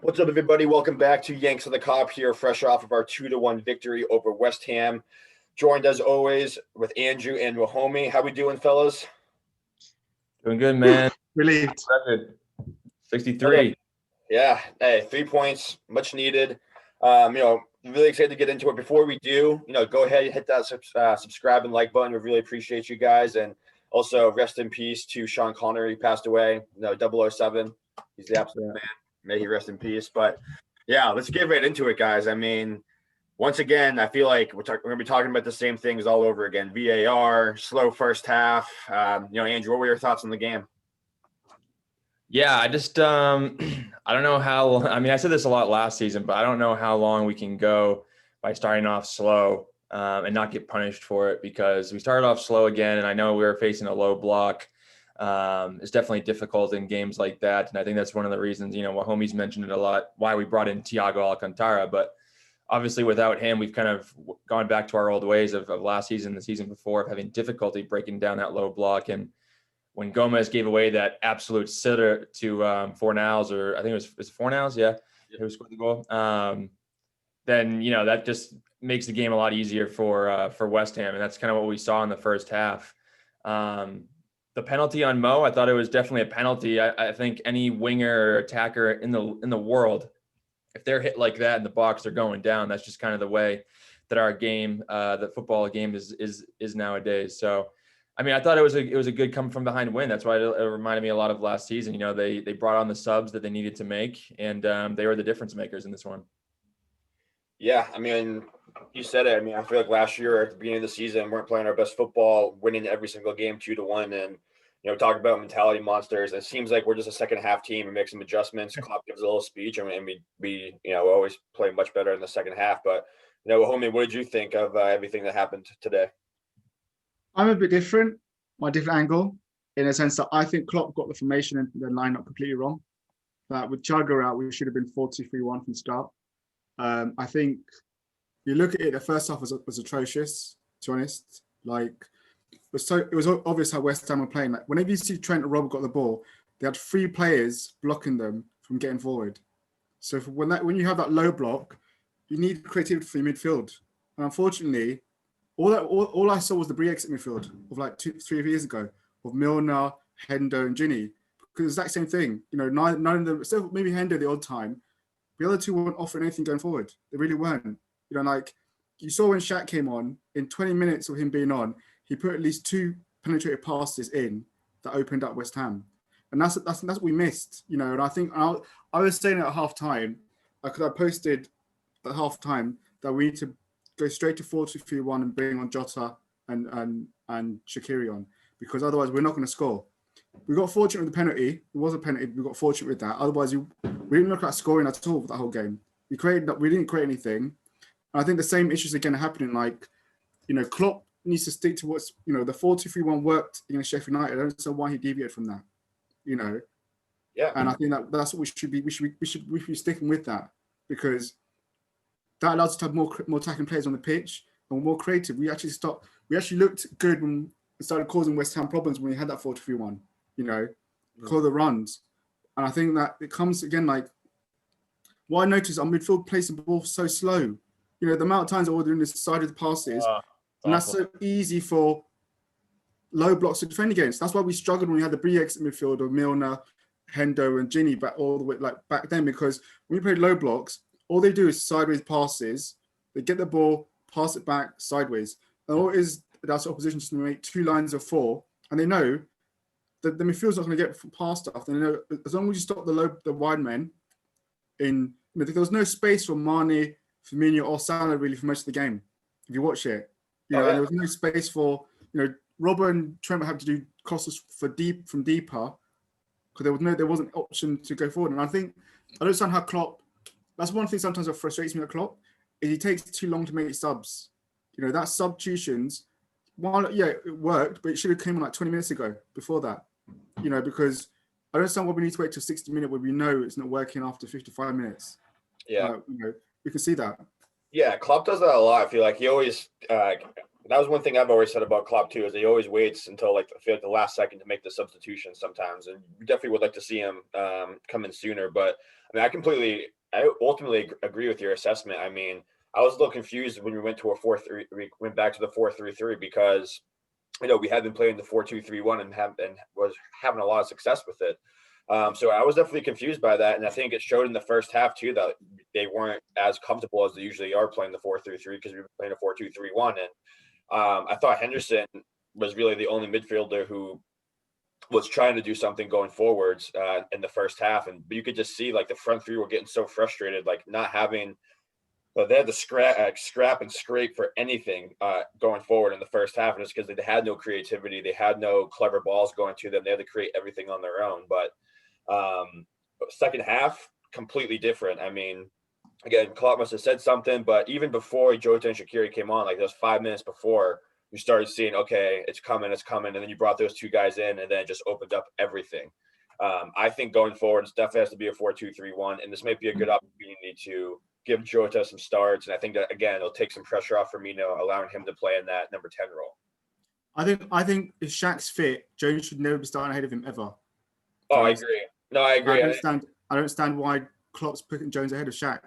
What's up, everybody? Welcome back to Yanks of the Cop here, fresh off of our 2-1 victory over West Ham. Joined as always with Andrew and Wahomie. How we doing, fellas? Doing good, man. Relieved. 63. Yeah. Hey, 3 points, much needed. Really excited to get into it. Before we do, go ahead and hit that subscribe and like button. We really appreciate you guys. And also rest in peace to Sean Connery. He passed away, 007. He's the absolute man. May he rest in peace. But yeah, let's get right into it, guys. I mean, once again, I feel like we're going to be talking about the same things all over again. VAR, slow first half. Andrew, what were your thoughts on the game? Yeah, I just I don't know how. I mean, I said this a lot last season, but I don't know how long we can go by starting off slow and not get punished for it, because we started off slow again, and I know we were facing a low block. It's definitely difficult in games like that, and I think that's one of the reasons, Wahomie's mentioned it a lot, why we brought in Thiago Alcantara. But obviously without him, we've kind of gone back to our old ways of last season, the season before, of having difficulty breaking down that low block. And when Gomez gave away that absolute sitter to Fornals, or I think it was Fornals, yeah, who scored the goal, then that just makes the game a lot easier for West Ham, and that's kind of what we saw in the first half. The penalty on Mo, I thought it was definitely a penalty. I think any winger or attacker in the world, if they're hit like that in the box, they're going down. That's just kind of the way that our game, the football game is nowadays. So, I mean, I thought it was a good come from behind win. That's why it reminded me a lot of last season. They brought on the subs that they needed to make, and they were the difference makers in this one. Yeah, I mean, you said it. I mean, I feel like last year at the beginning of the season, we weren't playing our best football, winning every single game 2-1, and talk about mentality monsters. It seems like we're just a second half team and make some adjustments. Klopp gives a little speech, and we always play much better in the second half. But homie, what did you think of everything that happened today? I'm a bit different, my different angle, in a sense that I think Klopp got the formation and the lineup completely wrong. That with Thiago out, we should have been 4-2-3-1 from the start. I think you look at it, the first half was atrocious, to be honest. It was obvious how West Ham were playing. Like, whenever you see Trent or Robert got the ball, they had 3 players blocking them from getting forward. So when you have that low block, you need creativity for your midfield. And unfortunately, all I saw was the Brexit midfield of like 2-3 years ago, of Milner, Hendo, and Ginny. Because it's that same thing. None of them, except maybe Hendo the odd time, the other two weren't offering anything going forward. They really weren't. You saw when Shaq came on, in 20 minutes of him being on, he put at least 2 penetrated passes in that opened up West Ham. And that's what we missed, And I think I was saying at half time, because I posted at half time that we need to go straight to 4-2-3-1 and bring on Jota and Shaqiri on, because otherwise we're not going to score. We got fortunate with the penalty. It was a penalty. We got fortunate with that. Otherwise, we didn't look at scoring at all for that whole game. We didn't create anything. And I think the same issues again are happening. Klopp needs to stick to what's, the 4-2-3-1 worked against Sheffield United. I don't understand why he deviated from that, Yeah. And I think that's what we should be sticking with that, because that allows us to have more attacking players on the pitch and more creative. We actually looked good when it started causing West Ham problems when we had that 4-2-3-1, call the runs. And I think that it comes again, what I noticed, our midfield plays the ball so slow. The amount of times that we're doing this sided passes, and that's so easy for low blocks to defend against. That's why we struggled when we had the Brexit midfield of Milner, Hendo, and Ginny back all the way back then, because when we played low blocks, all they do is sideways passes. They get the ball, pass it back sideways. And all it is, that's opposition to make 2 lines of 4, and they know that the midfield's not going to get past stuff. They know as long as you stop the wide men, there was no space for Mane, Firmino, or Salah really for most of the game. If you watch it, there was no space for Robert and Trent had to do crosses from deeper, because there wasn't an option to go forward. And I think I don't understand how Klopp. That's one thing sometimes that frustrates me at Klopp, is he takes too long to make subs. That substitutions, it worked, but it should have come on 20 minutes ago before that. Because I don't understand why we need to wait till 60 minutes when we know it's not working after 55 minutes. Yeah. We can see that. Yeah, Klopp does that a lot. I feel like he always That was one thing I've always said about Klopp too, is he always waits until like I feel like the last second to make the substitution sometimes, and we definitely would like to see him come in sooner. But I mean, I ultimately agree with your assessment. I mean, I was a little confused when we went to a 4-3, we went back to the 4-3-3 because we had been playing the 4-2-3-1 and was having a lot of success with it. So I was definitely confused by that, and I think it showed in the first half too that they weren't as comfortable as they usually are playing the 4-3-3 because we were playing a 4-2-3-1. And I thought Henderson was really the only midfielder who was trying to do something going forwards in the first half, but you could just see like the front three were getting so frustrated, like not having. But they had to scrap and scrape for anything going forward in the first half, and it's because they had no creativity, they had no clever balls going to them. They had to create everything on their own. But second half, completely different. I mean, again, Klopp must have said something, but even before Jota and Shaqiri came on, like those 5 minutes before, you started seeing, okay, it's coming, and then you brought those two guys in, and then it just opened up everything. I think going forward, it definitely has to be a 4-2-3-1, and this might be a good opportunity to give Jota some starts, and I think that again it'll take some pressure off Firmino, allowing him to play in that number 10 role. I think if Shaq's fit, Jones should never be starting ahead of him ever. Oh, I agree. No, I agree. I don't understand why Klopp's putting Jones ahead of Shaq,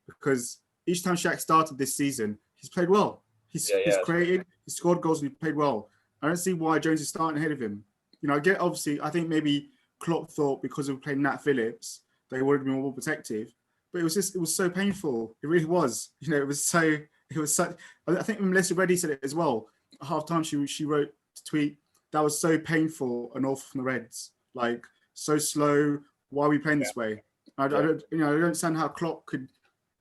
because each time Shaq started this season, he's played well. He's created, he scored goals, and he played well. I don't see why Jones is starting ahead of him. I think maybe Klopp thought because of playing Nat Phillips, they would have been more protective. But it was so painful. It really was. It was such. I think Melissa Reddy said it as well. At halftime, she wrote a tweet that was so painful and awful from the Reds. Like so slow. Why are we playing this way? I don't understand how Klopp could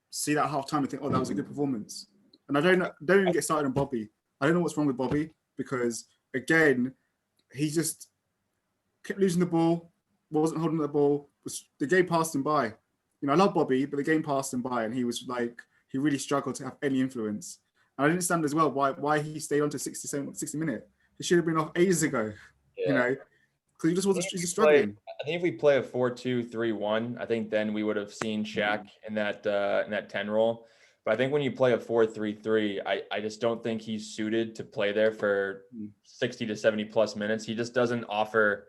see that at halftime and think, oh, that was a good performance. And I don't even get started on Bobby. I don't know what's wrong with Bobby, because again, he just kept losing the ball, wasn't holding the ball. The game passed him by. I love Bobby, but the game passed him by, and he was like, he really struggled to have any influence. And I didn't understand as well why he stayed on to 60 minutes. He should have been off ages ago, because he just wasn't struggling. I think if we play a 4-2-3-1, I think then we would have seen Shaq in that 10 role. But I think when you play a 4-3-3, I just don't think he's suited to play there for 60 to 70 plus minutes. He just doesn't offer.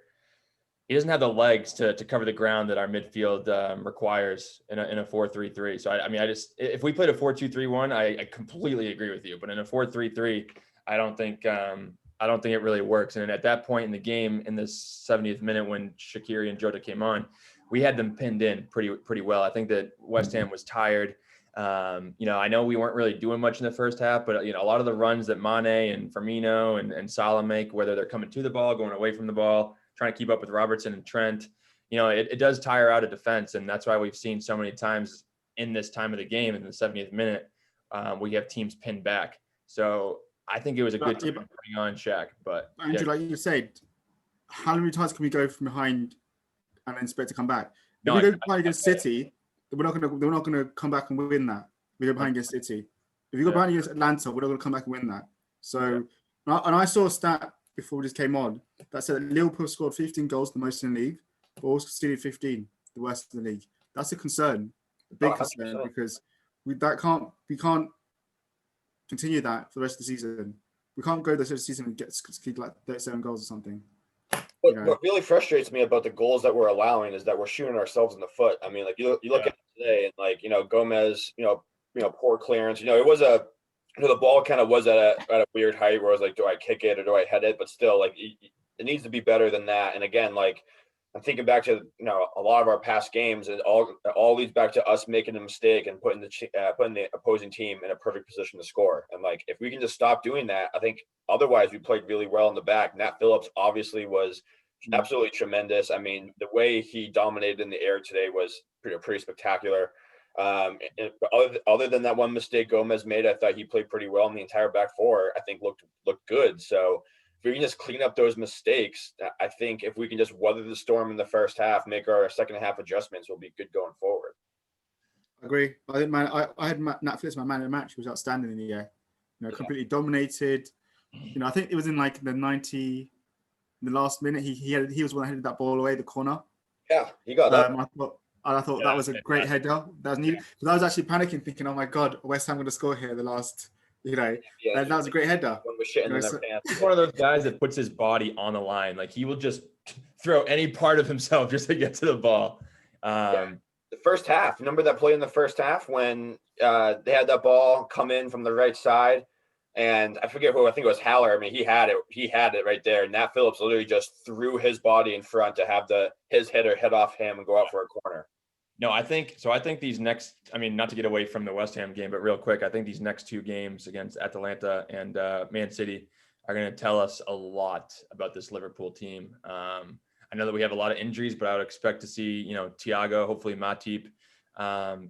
He doesn't have the legs to cover the ground that our midfield requires in a 4-3-3. So I mean, if we played a 4-2-3-1, I completely agree with you. But in a 4-3-3, I don't think it really works. And at that point in the game, in the 70th minute, when Shaqiri and Jota came on, we had them pinned in pretty well. I think that West Ham was tired. I know we weren't really doing much in the first half, but a lot of the runs that Mane and Firmino and Salah make, whether they're coming to the ball, going away from the ball, trying to keep up with Robertson and Trent, it does tire out a defense. And that's why we've seen so many times in this time of the game, in the 70th minute, we have teams pinned back. So I think it was a good time to bring on Shaq. But Andrew, like you said, how many times can we go from behind and then expect to come back? If we go behind against City, we're not gonna come back and win that. We go behind against City. If you go behind against Atlanta, we're not gonna come back and win that. So, and I saw a stat before we just came on that said that Liverpool scored 15 goals, the most in the league, but also conceded 15, the worst in the league. That's a concern, a big concern, because we can't continue that for the rest of the season. We can't go the rest of the season and get like 37 goals or something. What really frustrates me about the goals that we're allowing is that we're shooting ourselves in the foot. I mean, like you look at it today, and like Gomez, poor clearance. It was the ball kind of was at a weird height where I was like, do I kick it or do I head it? But still, like it needs to be better than that. And again, like I'm thinking back to a lot of our past games, and all leads back to us making a mistake and putting the opposing team in a perfect position to score. And like if we can just stop doing that, I think otherwise we played really well in the back. Nat Phillips obviously was absolutely tremendous. I mean, the way he dominated in the air today was pretty spectacular. Other than that one mistake Gomez made, I thought he played pretty well, and the entire back four I think looked good. So if we can just clean up those mistakes, I think if we can just weather the storm in the first half, make our second half adjustments, we'll be good going forward. I agree. I think I had Nat Phillips, my man of the match. He was outstanding in the air. Completely dominated. I think it was in like the 90, in the last minute. He was one that headed that ball away, the corner. Yeah, he got that. I thought that was a great header. That was needed. Because I was actually panicking, thinking, "Oh my God, West Ham going to score here the last Yeah, that was a great header. when we're shitting You in know, their pants. He's one of those guys that puts his body on the line. Like he will just throw any part of himself just to get to the ball. The first half, remember that play in the first half when they had that ball come in from the right side, and I forget who, I think it was Haller. I mean, he had it right there. Nat Phillips literally just threw his body in front to have his hitter hit off him and go out for a corner. No, I think these next, I mean, not to get away from the West Ham game, but real quick, I think these next two games against Atalanta and Man City are going to tell us a lot about this Liverpool team. I know that we have a lot of injuries, but I would expect to see, Thiago, hopefully Matip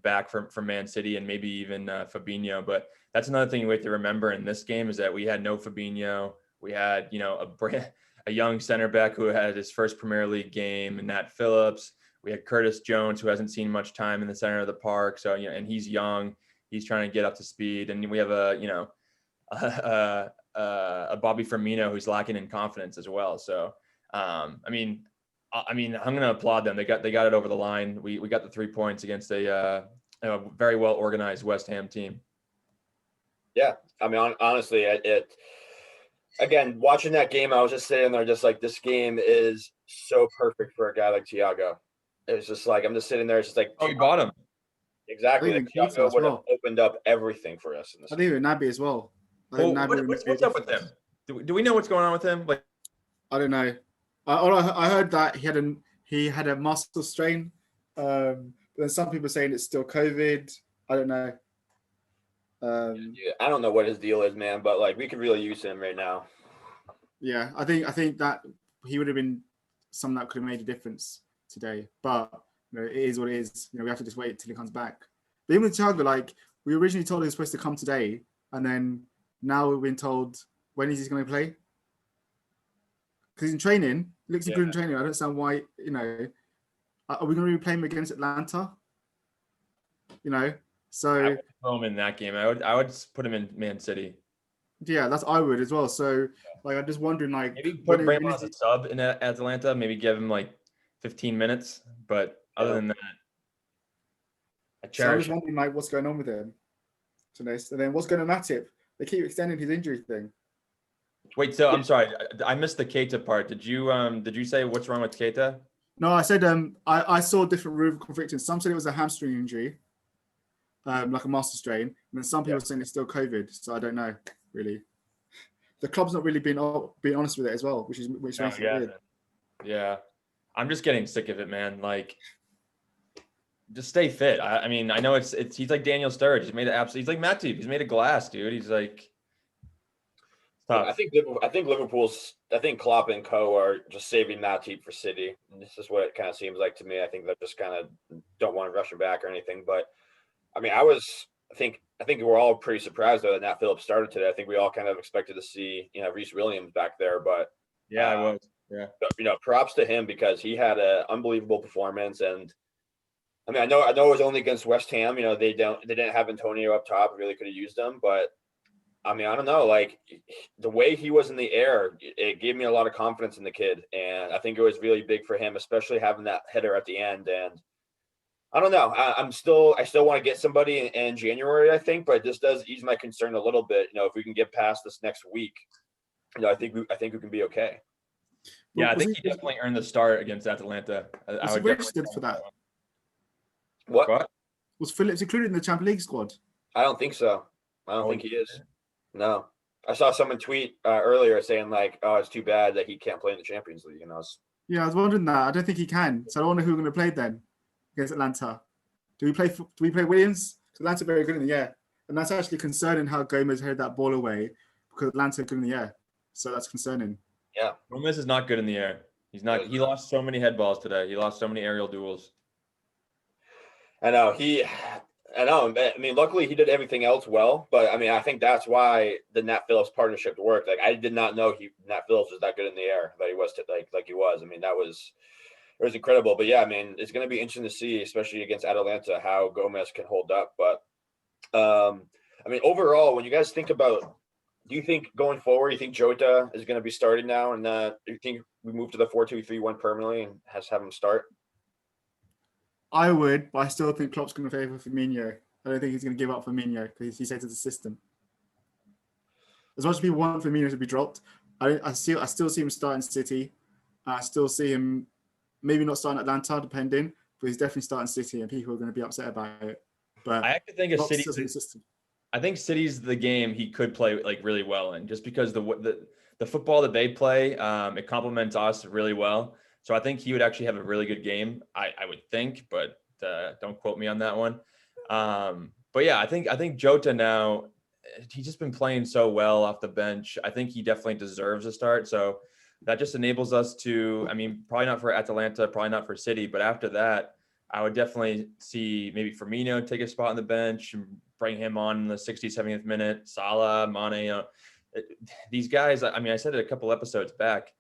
back from Man City, and maybe even Fabinho. But that's another thing we have to remember in this game is that we had no Fabinho. We had, a young center back who had his first Premier League game, and Nat Phillips. We had Curtis Jones, who hasn't seen much time in the center of the park. So, and he's young. He's trying to get up to speed. And we have a Bobby Firmino who's lacking in confidence as well. So, I'm going to applaud them. They got it over the line. We got the 3 points against a very well organized West Ham team. Yeah, I mean, honestly, again, watching that game, I was just sitting there, just like, this game is so perfect for a guy like Thiago. It was just like, I'm just sitting there, it's just like, oh, you bought him. Exactly. Like, Thiago would have opened up everything for us in this. I think with Naby as well. What's up with him? Do we know what's going on with him? Like, I don't know. I heard that he had a muscle strain. But then some people are saying it's still COVID. I don't know. I don't know what his deal is, man, but like, we could really use him right now. Yeah, I think that he would have been someone that could have made a difference today. But it is what it is. We have to just wait till he comes back. But even with Thiago, like, we originally told he was supposed to come today, and then now we've been told when is he going to play? Because he's in training. He looks good in training. I don't understand why. Are we going to be playing him against Atlanta? So I would throw him in that game. I would put him in Man City. Yeah, I would as well. So like, I'm just wondering, like, maybe bring him as a sub in Atlanta. Maybe give him like 15 minutes. But other than that, I'm just wondering, like, what's going on with him. And then what's going on with Matip? They keep extending his injury thing. Wait, so I'm sorry, I missed the Keita part. Did you say what's wrong with Keita? No, I said I saw different rumors conflicting. Some said it was a hamstring injury, like a muscle strain, and then some people are saying it's still COVID. So I don't know really. The club's not really being honest with it as well, which makes it weird. Yeah, I'm just getting sick of it, man. Like, just stay fit. I mean, I know he's like Daniel Sturridge. He's like Matip. He's made of glass, dude. He's like. I think Klopp and co are just saving Matip for City. And this is what it kind of seems like to me. I think they just kind of don't want to rush him back or anything. But I mean, I think we're all pretty surprised though that Nat Phillips started today. I think we all kind of expected to see Reece Williams back there, but yeah, I was. Yeah, but, props to him because he had an unbelievable performance. And I mean, I know it was only against West Ham. They didn't have Antonio up top. Really could have used him, but. I mean, I don't know, like the way he was in the air, it gave me a lot of confidence in the kid. And I think it was really big for him, especially having that header at the end. And I don't know, I still want to get somebody in January, I think, but this does ease my concern a little bit. If we can get past this next week, I think we can be okay. Yeah, I think he definitely earned the start against Atalanta. Was he registered for that? What? Was Phillips included in the Champions League squad? I don't think so. I don't think he is. No, I saw someone tweet earlier saying like, "Oh, it's too bad that he can't play in the Champions League." Yeah, I was wondering that. I don't think he can. So I don't wonder who we're going to play then against Atlanta. Do we play Williams? Because Atlanta are very good in the air, and that's actually concerning how Gomez headed that ball away because Atlanta are good in the air. So that's concerning. Yeah, Gomez is not good in the air. He's not. He lost so many head balls today. He lost so many aerial duels. I know. I mean, luckily he did everything else well, but I mean, I think that's why the Nat Phillips partnership worked. Like, I did not know Nat Phillips was that good in the air, that he was like he was. I mean, it was incredible. But yeah, I mean, it's going to be interesting to see, especially against Atalanta, how Gomez can hold up. But I mean, overall, when you guys think about, do you think going forward, you think Jota is going to be starting now, and do you think we move to the 4-2-3-1 permanently and have him start? I would, but I still think Klopp's going to favour Firmino. I don't think he's going to give up Firmino because he said it's the system. as much as people want Firmino to be dropped, I still see him starting City. I still see him maybe not starting Atlanta, depending, but he's definitely starting City, and people are going to be upset about it. But I actually think Klopp's still in the system. I think City's the game he could play like really well in, just because the football that they play, it complements us really well. So I think he would actually have a really good game. I would think, but don't quote me on that one. But yeah, I think Jota now, he's just been playing so well off the bench. I think he definitely deserves a start. So that just enables us to, I mean, probably not for Atalanta, probably not for City, but after that, I would definitely see maybe Firmino take a spot on the bench and bring him on in the 60th, 70th minute. Salah, Mane, these guys, I mean, I said it a couple episodes back.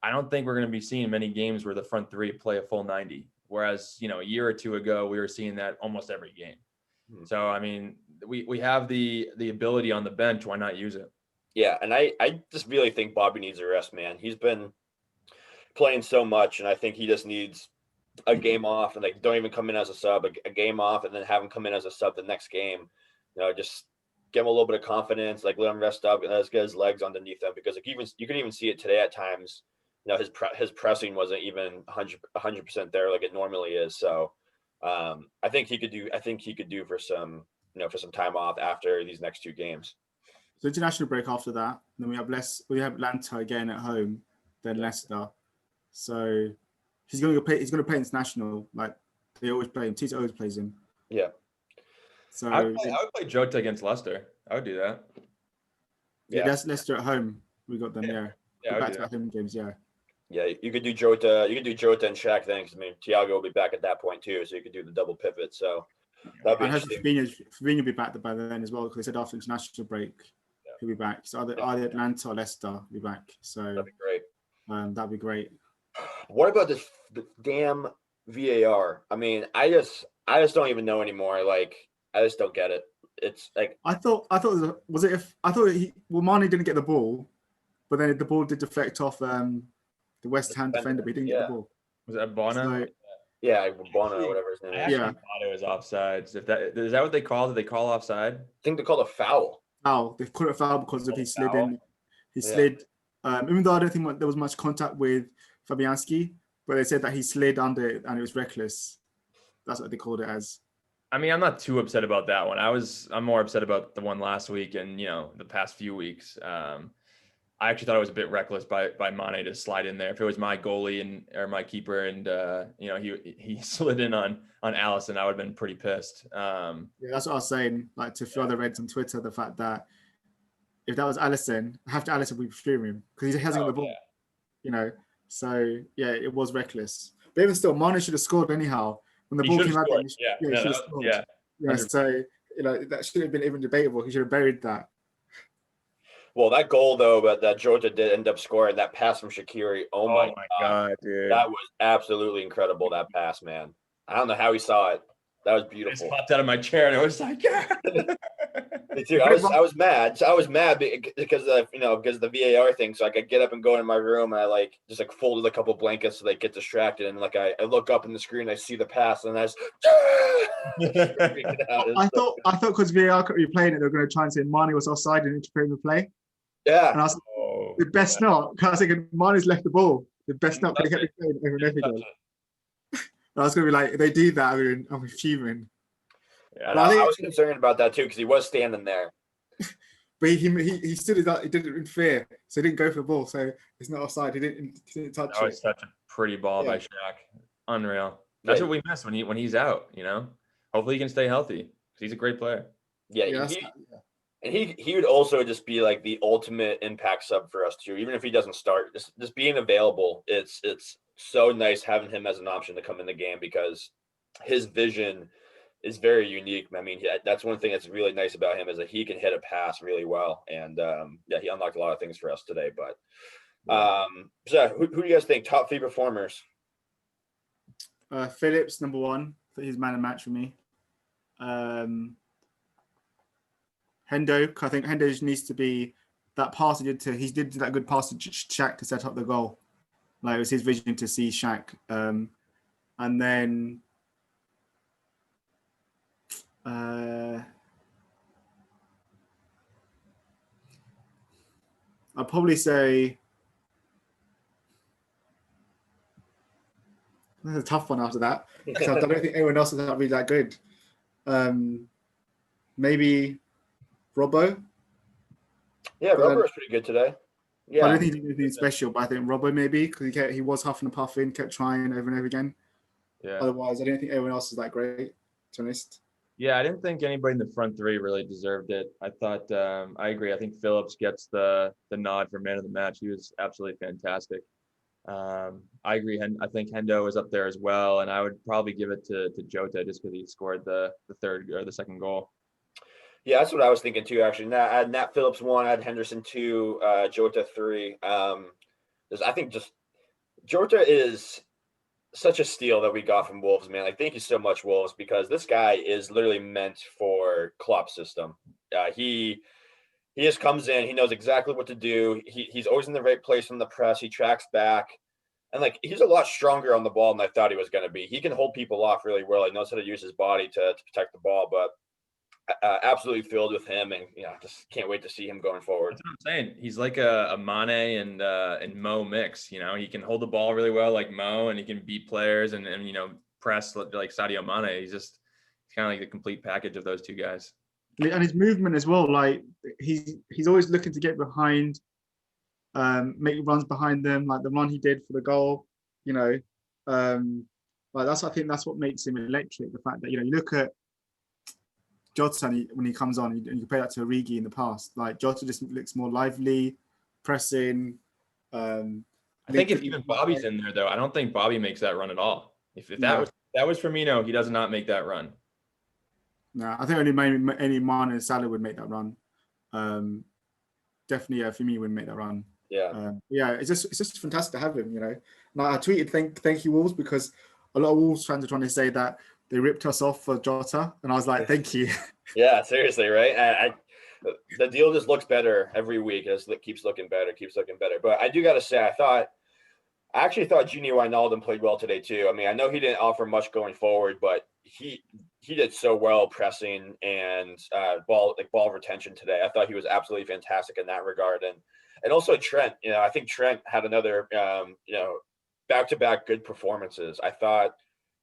I don't think we're going to be seeing many games where the front three play a full 90. Whereas, a year or two ago, we were seeing that almost every game. So, I mean, we have the ability on the bench. Why not use it? Yeah, and I just really think Bobby needs a rest, man. He's been playing so much, and I think he just needs a game off, and like don't even come in as a sub, a game off, and then have him come in as a sub the next game. Just give him a little bit of confidence, like let him rest up and let's get his legs underneath him, because like you can even see it today at times. His pressing wasn't even 100% there like it normally is. So I think he could do for some time off after these next two games. So international break after that, then we have Atlanta again at home, then Leicester. So he's going to play international, like they always play him. Tito always plays him. Yeah. So I would play Jota against Leicester. I would do that. Yeah, that's Leicester at home. We got them. Yeah. Back-to-back home games. Yeah. Yeah, you could do Jota. You could do Jota and Shaq things. I mean, Thiago will be back at that point too, so you could do the double pivot. So that'd be interesting. Fabinho will be back by then as well, because they said after international break he'll be back. So either Atlanta or Leicester will be back. So that'd be great. That'd be great. What about this damn VAR? I mean, I just don't even know anymore. Like, I just don't get it. It's like I thought Mane didn't get the ball, but then the ball did deflect off the West Ham defender, but he didn't get the ball. Was that Bono? Yeah, Bono, whatever his name is. I thought it was offside. Is that what they called? Did they call offside? I think they called a foul. Foul. They called it a foul because of he slid in. He slid. Even though I don't think there was much contact with Fabianski, but they said that he slid under it and it was reckless. That's what they called it as. I mean, I'm not too upset about that one. I'm more upset about the one last week and the past few weeks. I actually thought it was a bit reckless by Mane to slide in there. If it was my goalie or my keeper and he slid in on Alisson, I would have been pretty pissed. Yeah, that's what I was saying. Like to a few other Reds on Twitter, the fact that if that was Alisson, Alisson would be streaming him because he hasn't got the ball. Yeah. So yeah, it was reckless. But even still, Mane should have scored anyhow. When the ball came out, he should have scored. Yeah, so that should have been even debatable. He should have buried that. Well, that goal though, that Jota did end up scoring, that pass from Shaqiri. Oh my god, dude, that was absolutely incredible. That pass, man. I don't know how he saw it. That was beautiful. I just popped out of my chair and I was like, yeah. Me too. I was mad. So I was mad because of the VAR thing. So I could get up and go into my room, and I just folded a couple blankets so they get distracted. And I look up in the screen, I see the pass, and I just I thought because VAR could be playing it, they were going to try and say Mane was offside and interfering with play. Yeah. And I was like, the best not. Because I was thinking Mane's left the ball. The best not because he kept playing over and over again. I was going to be like, if they do that, I'm fuming. Yeah, I was concerned about that too because he was standing there. But he stood it up. He didn't interfere, so he didn't go for the ball. So it's not offside. He didn't touch it. That was such a pretty ball by Shaq. Unreal. That's what we miss when he's out. Hopefully he can stay healthy because he's a great player. Yeah, he would also just be like the ultimate impact sub for us too. Even if he doesn't start, just being available, it's so nice having him as an option to come in the game because his vision is very unique. I mean, that's one thing that's really nice about him is that he can hit a pass really well, and he unlocked a lot of things for us today. But so who do you guys think top 3 performers? Phillips number 1. He's man of match for me. Hendo, I think Hendo just needs to be that pass he did that good pass to Shaq to set up the goal. Like it was his vision to see Shaq, and then. I'd probably say that's a tough one after that, because I don't think anyone else is really that good. Maybe Robbo. Yeah, Robbo was pretty good today. Yeah, I don't think he did anything special, but I think Robbo maybe, because he was huffing and puffing, kept trying over and over again. Yeah. Otherwise, I don't think anyone else is that great, to be honest. Yeah, I didn't think anybody in the front three really deserved it. I thought I agree. I think Phillips gets the nod for man of the match. He was absolutely fantastic. I agree. I think Hendo was up there as well, and I would probably give it to Jota just because he scored the third or the second goal. Yeah, that's what I was thinking too. Actually, I had Nat Phillips 1, I had Henderson 2, Jota 3. I think just Jota is such a steal that we got from Wolves, man. Like, thank you so much, Wolves, because this guy is literally meant for Klopp's system. He just comes in, he knows exactly what to do. He's always in the right place in the press. He tracks back, and like he's a lot stronger on the ball than I thought he was going to be. He can hold people off really well. He knows how to use his body to protect the ball, but absolutely filled with him, and just can't wait to see him going forward. That's what I'm saying. He's like a Mane and Mo mix. He can hold the ball really well like Mo, and he can beat players and press like Sadio Mane. He's kind of like the complete package of those two guys. And his movement as well, like he's always looking to get behind, make runs behind them, like the run he did for the goal. Like I think that's what makes him electric. The fact that you look at Jota when he comes on, and you compare that to Origi in the past. Like Jota just looks more lively, pressing. I think if even Bobby's in there, though, I don't think Bobby makes that run at all. If that was Firmino, he does not make that run. No, I think only Mane and Salah would make that run. Definitely, Firmino wouldn't make that run. Yeah, it's just fantastic to have him. Like I tweeted, thank you Wolves, because a lot of Wolves fans are trying to say that they ripped us off for Jota, and I was like, thank you. Yeah, seriously, right? The deal just looks better every week. It keeps looking better. But I do got to say, I actually thought Gini Wijnaldum played well today too. I mean, I know he didn't offer much going forward, but he did so well pressing and ball retention today. I thought he was absolutely fantastic in that regard, and also Trent. I think Trent had another back-to-back good performances. I thought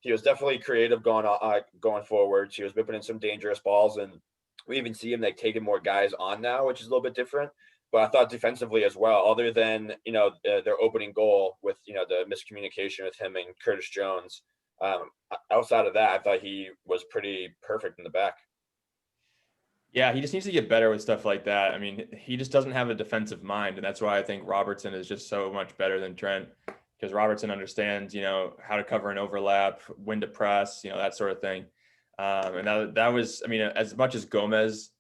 he was definitely creative going forward. He was whipping in some dangerous balls, and we even see him like taking more guys on now, which is a little bit different. But I thought defensively as well, other than their opening goal with the miscommunication with him and Curtis Jones. Outside of that, I thought he was pretty perfect in the back. Yeah, he just needs to get better with stuff like that. I mean, he just doesn't have a defensive mind, and that's why I think Robertson is just so much better than Trent. Because Robertson understands, how to cover an overlap, when to press, that sort of thing. And that was, I mean, as much as Gomez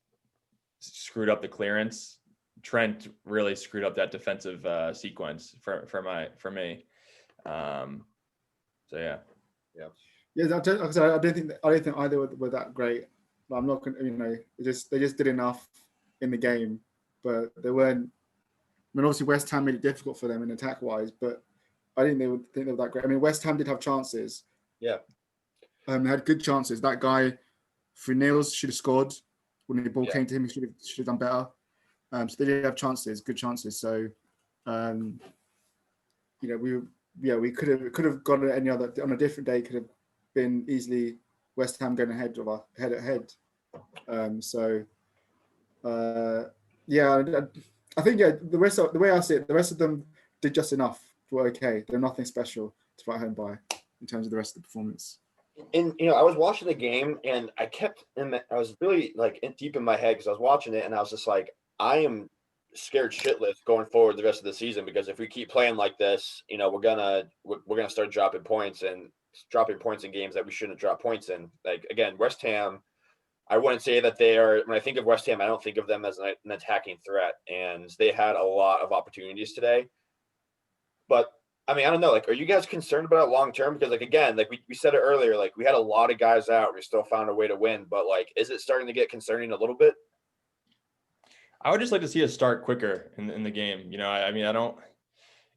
screwed up the clearance, Trent really screwed up that defensive sequence for me. So yeah. Yeah, I don't think either were that great. But I'm not going to, they just did enough in the game, but they weren't. I mean, obviously West Ham made it difficult for them in attack wise, but I didn't think they were that great. I mean, West Ham did have chances. Yeah. They had good chances. That guy, Nails should have scored when the ball came to him. He should have done better. So they did have chances, good chances. So, we could have gone any other on a different day. Could have been easily West Ham going ahead of our head. I think the way I see it, the rest of them did just enough. Were okay. They're nothing special to write home by in terms of the rest of the performance. And I was watching the game, and I was really deep in my head because I was watching it, and I was just like, I am scared shitless going forward the rest of the season, because if we keep playing like this, we're gonna start dropping points in games that we shouldn't drop points in. Like, again, West Ham, I wouldn't say that they are. When I think of West Ham, I don't think of them as an attacking threat, and they had a lot of opportunities today. But I mean, I don't know. Like, are you guys concerned about it long term? Because, again, we said it earlier, we had a lot of guys out. We still found a way to win. But, is it starting to get concerning a little bit? I would just like to see us start quicker in the game. I mean, I don't.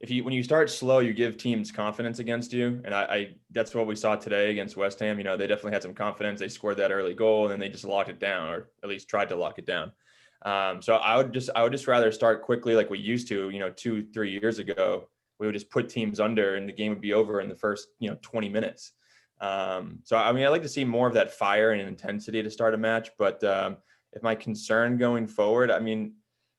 When you start slow, you give teams confidence against you, and that's what we saw today against West Ham. They definitely had some confidence. They scored that early goal, and then they just locked it down, or at least tried to lock it down. So I would just rather start quickly like we used to, 2-3 years ago. We would just put teams under and the game would be over in the first, 20 minutes. So, I mean, I like to see more of that fire and intensity to start a match. But if my concern going forward, I mean,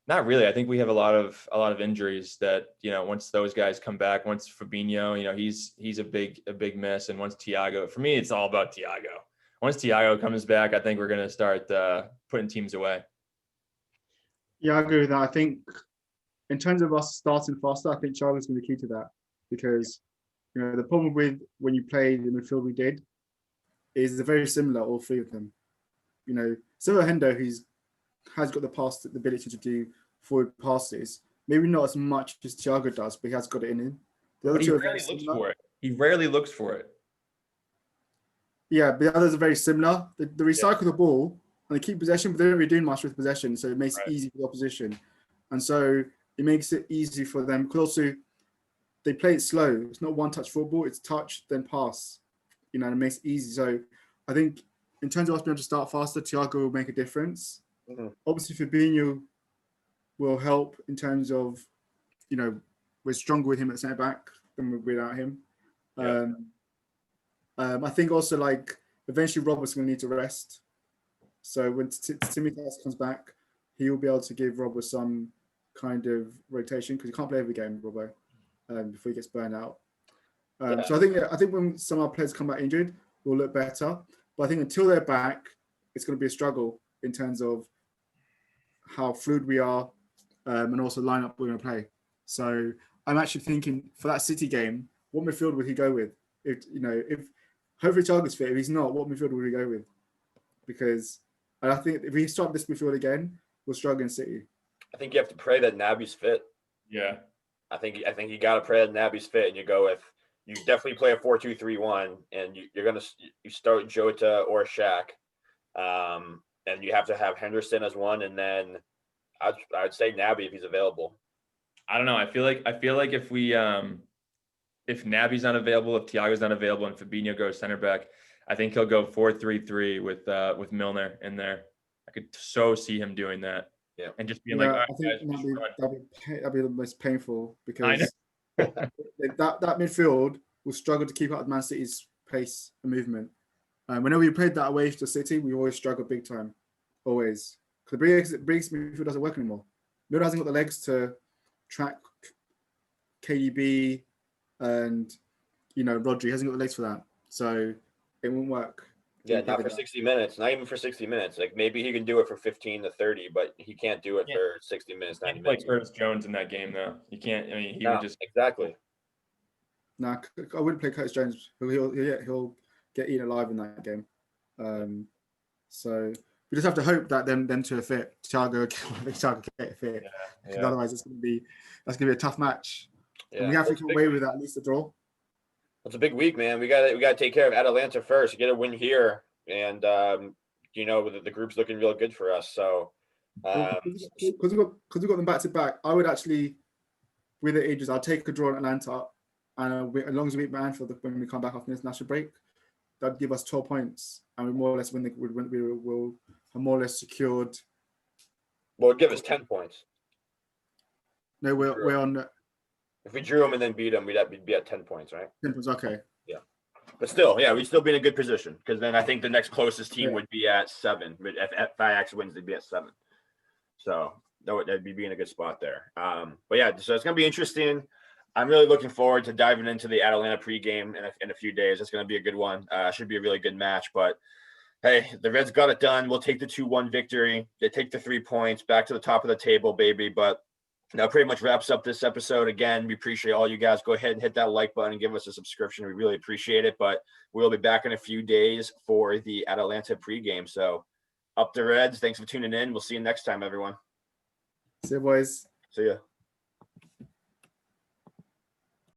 not really. I think we have a lot of injuries that, once those guys come back, once Fabinho, he's a big miss. And once Thiago, for me, it's all about Thiago. Once Thiago comes back, I think we're going to start putting teams away. Yeah, I agree with that. I think in terms of us starting faster, I think Thiago's going to be key to that because, the problem with when you play the midfield we did is they're very similar, all three of them. Silva Hendo, has got the ability to do forward passes. Maybe not as much as Thiago does, but he has got it in him. The other But two are very similar. for it. He rarely looks for it. Yeah, but the others are very similar. They recycle the ball and they keep possession, but they don't really do much with possession, so it makes it easy for the opposition. And so it makes it easy for them because also they play it slow. It's not one-touch football. It's touch, then pass, and it makes it easy. So I think in terms of us being able to start faster, Thiago will make a difference. Mm-hmm. Obviously, Fabinho will help in terms of, we're stronger with him at centre-back than without him. Yeah. I think also, eventually Robert's going to need to rest. So when Tsimikas comes back, he will be able to give Robert some kind of rotation because he can't play every game, Robert, before he gets burned out. So I think when some of our players come back injured, we'll look better. But I think until they're back, it's going to be a struggle in terms of how fluid we are and also lineup we're going to play. So I'm actually thinking for that City game, what midfield would he go with? If hopefully Thiago's fit. If he's not, what midfield would he go with? Because I think if we start this midfield again, we'll struggle in City. I think you have to pray that Naby's fit. Yeah. I think you got to pray that Naby's fit, and you go with you definitely play a 4-2-3-1, and you start Jota or Shaq, and you have to have Henderson as one, and then I'd say Naby if he's available. I don't know. I feel like if we if Naby's not available, if Thiago's not available, and Fabinho goes center back, I think he'll go 4-3-3 with Milner in there. I could so see him doing that. Yeah. And just being I think that'd be the most painful because that midfield will struggle to keep up with Man City's pace and movement. Whenever we played that away to City, we always struggled big time. Always. Because the Briggs midfield doesn't work anymore. Milner hasn't got the legs to track KDB and, Rodri hasn't got the legs for that. So it won't work. Yeah, not for 60 minutes. Not even for 60 minutes. Like maybe he can do it for 15 to 30, but he can't do it for 60 minutes, 90 minutes. Like Curtis Jones in that game, though. You can't. I mean, he would just exactly. Nah, I wouldn't play Curtis Jones. He'll get eaten alive in that game. So we just have to hope that them two are fit. Thiago get fit. Yeah. Otherwise, that's gonna be a tough match. Yeah. And we have to come away with at least a draw. It's a big week, man. We got to take care of Atalanta first. Get a win here, and the group's looking real good for us. So, because we got them back to back, I would actually, with the ages, I'll take a draw in Atlanta, and as long as we beat Manfield when we come back after this national break, that'd give us 12 points, and we more or less we'll have more or less secured. Well, it'd give us 10 points. No, we're on. If we drew them and then beat them, we'd be at 10 points, right? 10 points, okay. Yeah. But still, we'd still be in a good position because then I think the next closest team would be at 7. But if Ajax wins, they'd be at 7. So that'd be in a good spot there. But yeah, so it's going to be interesting. I'm really looking forward to diving into the Atalanta pregame in a few days. It's going to be a good one. Should be a really good match. But hey, the Reds got it done. We'll take the 2-1 victory. They take the 3 points back to the top of the table, baby. But that pretty much wraps up this episode. Again, we appreciate all you guys. Go ahead and hit that like button and give us a subscription. We really appreciate it. But we'll be back in a few days for the Atalanta pregame. So up the Reds. Thanks for tuning in. We'll see you next time, everyone. See you, boys. See ya.